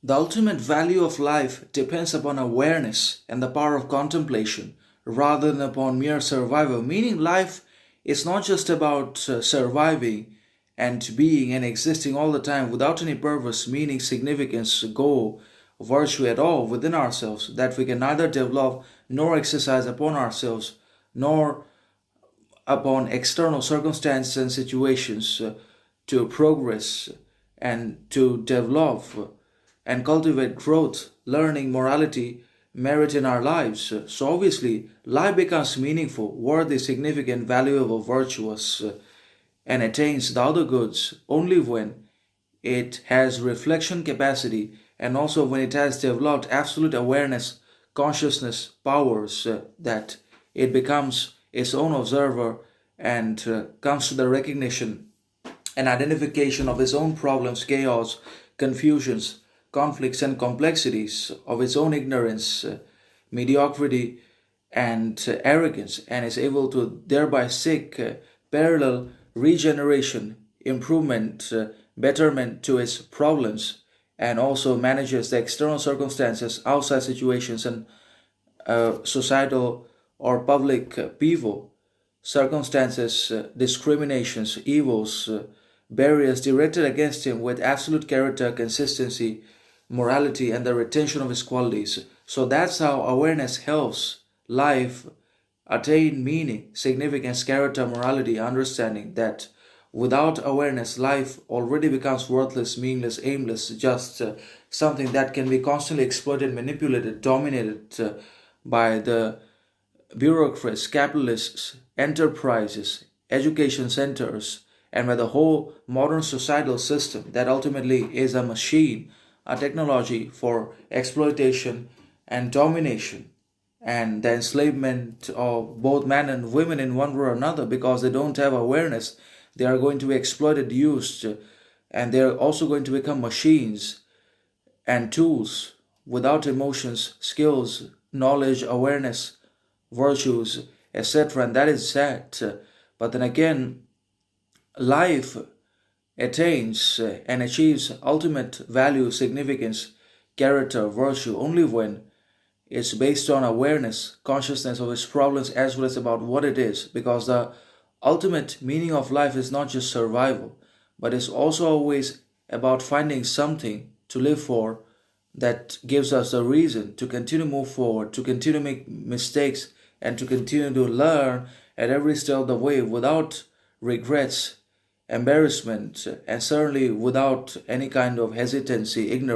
The ultimate value of life depends upon awareness and the power of contemplation rather than upon mere survival. Meaning, life is not just about surviving and being and existing all the time without any purpose, meaning, significance, goal, virtue at all within ourselves that we can neither develop nor exercise upon ourselves nor upon external circumstances and situations to progress and to develop and cultivate growth, learning, morality, merit in our lives. So obviously, life becomes meaningful, worthy, significant, valuable, virtuous, and attains the other goods only when it has reflection capacity and also when it has developed absolute awareness, consciousness, powers that it becomes its own observer and comes to the recognition and identification of its own problems, chaos, confusions, conflicts, and complexities, of its own ignorance, mediocrity, and arrogance, and is able to thereby seek parallel regeneration, improvement, betterment to its problems, and also manages the external circumstances, outside situations, and societal or public upheaval, circumstances, discriminations, evils, barriers directed against him with absolute character, consistency, morality, and the retention of his qualities. So that's how awareness helps life attain meaning, significance, character, morality, understanding that without awareness, life already becomes worthless, meaningless, aimless, just something that can be constantly exploited, manipulated, dominated by the bureaucrats, capitalists, enterprises, education centers, and by the whole modern societal system that ultimately is a machine, a technology for exploitation and domination and the enslavement of both men and women in one way or another because they don't have awareness. They are going to be exploited, used, and they're also going to become machines and tools without emotions, skills, knowledge, awareness, virtues, etc. And that is sad. But then again, life attains and achieves ultimate value, significance, character, virtue only when it's based on awareness, consciousness of its problems as well as about what it is. Because the ultimate meaning of life is not just survival, but it's also always about finding something to live for that gives us a reason to continue move forward, to continue make mistakes, and to continue to learn at every step of the way without regrets, embarrassment, and certainly without any kind of hesitancy, ignorance.